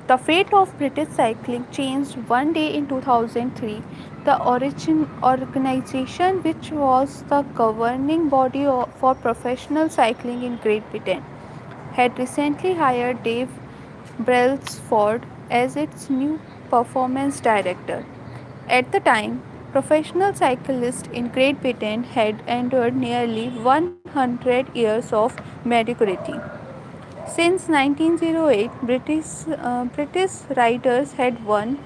The fate of British cycling changed one day in 2003. The organization, which was the governing body for professional cycling in Great Britain, had recently hired Dave Brailsford as its new performance director. At the time, professional cyclists in Great Britain had endured nearly 100 years of mediocrity. Since 1908, British riders had won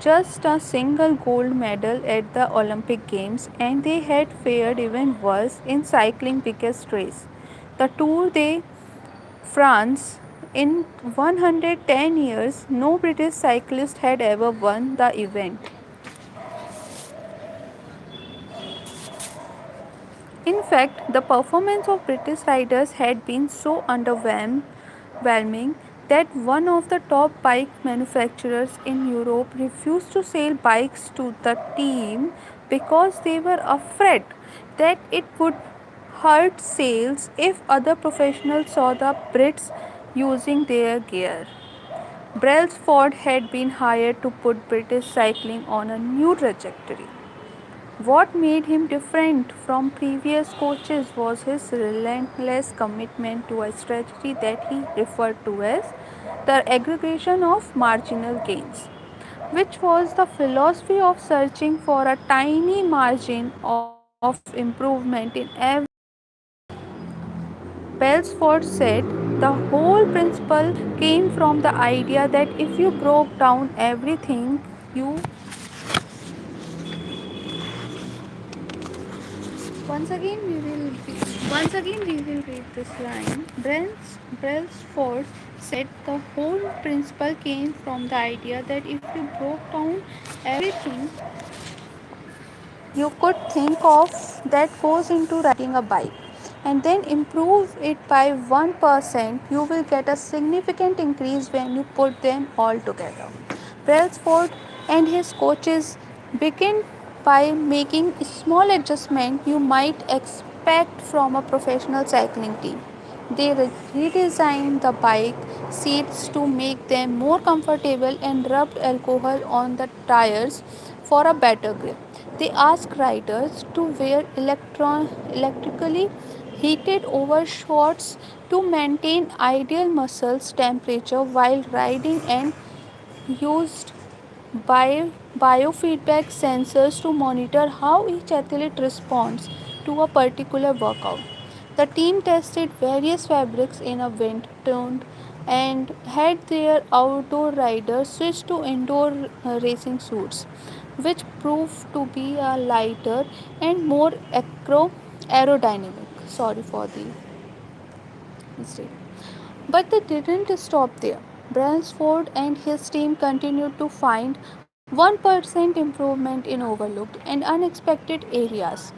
just a single gold medal at the Olympic Games, and they had fared even worse in cycling's biggest race, the Tour de France. In 110 years, no British cyclist had ever won the event. In fact, the performance of British riders had been so underwhelming that one of the top bike manufacturers in Europe refused to sell bikes to the team because they were afraid that it would hurt sales if other professionals saw the Brits using their gear. Brailsford had been hired to put British cycling on a new trajectory. What made him different from previous coaches was his relentless commitment to a strategy that he referred to as the aggregation of marginal gains, which was the philosophy of searching for a tiny margin of improvement in every Belsford said the whole principle came from the idea that if you broke down everything you Once again, we will read this line. Brailsford said the whole principle came from the idea that if you broke down everything you could think of that goes into riding a bike and then improve it by 1%, you will get a significant increase when you put them all together. Brailsford and his coaches begin by making small adjustments you might expect from a professional cycling team. They redesigned the bike seats to make them more comfortable and rubbed alcohol on the tires for a better grip. They asked riders to wear electrically heated overshorts to maintain ideal muscles temperature while riding and used biofeedback sensors to monitor how each athlete responds to a particular workout. The team tested various fabrics in a wind tunnel and had their outdoor riders switch to indoor racing suits, which proved to be a lighter and more aerodynamic. Sorry for the mistake. But they didn't stop there. Brailsford and his team continued to find 1% improvement in overlooked and unexpected areas.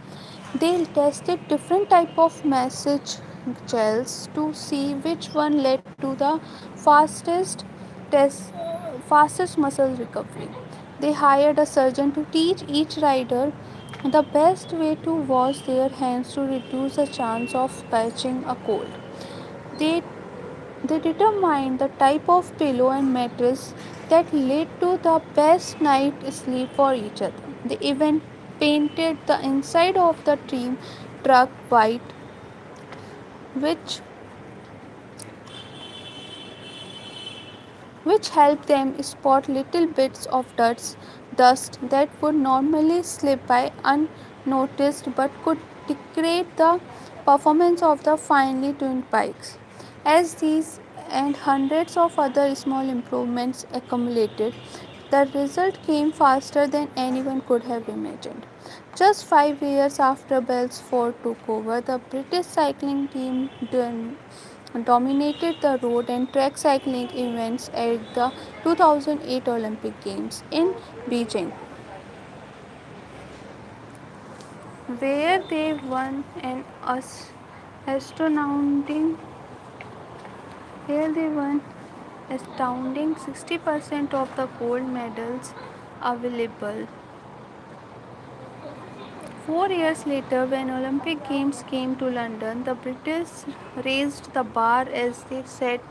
They tested different type of massage gels to see which one led to the fastest test, fastest muscle recovery. They hired a surgeon to teach each rider the best way to wash their hands to reduce the chance of catching a cold. They they determined the type of pillow and mattress that led to the best night sleep for each other. They even painted the inside of the team truck white, which which helped them spot little bits of dust that would normally slip by unnoticed but could degrade the performance of the finely tuned bikes. As these and hundreds of other small improvements accumulated, the result came faster than anyone could have imagined. Just 5 years after Belsford took over, the British cycling team dominated the road and track cycling events at the 2008 Olympic Games in Beijing, where they won an astounding they won astounding 60% of the gold medals available 4 years later, when Olympic Games came to London, the British raised the bar as they set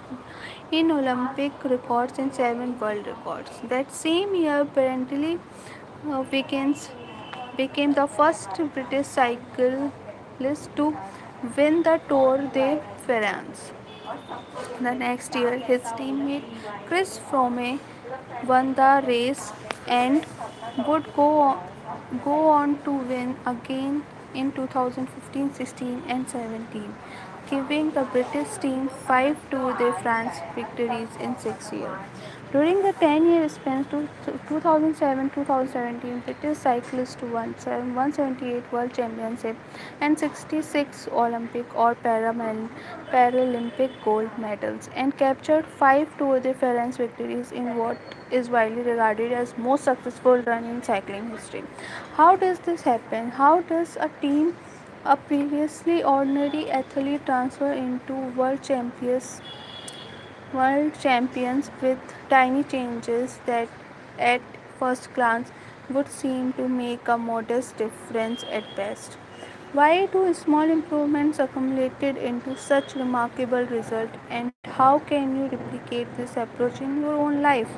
in Olympic records and 7 world records. That same year, Parentelli Wiggins became the first British cyclist to win the Tour de France. The next year, his teammate Chris Froome won the race and would go on to win again in 2015, 16, and 17, giving the British team 5 Tour de France victories in 6 years. During the 10-year span, 2007-2017, British cyclists won 178 World Championship and 66 Olympic or Paralympic gold medals and captured 5 Tour de France victories in what is widely regarded as most successful run in cycling history. How does this happen? How does a previously ordinary athlete transfer into world champions with tiny changes that at first glance would seem to make a modest difference at best? Why do small improvements accumulated into such remarkable result, and how can you replicate this approach in your own life?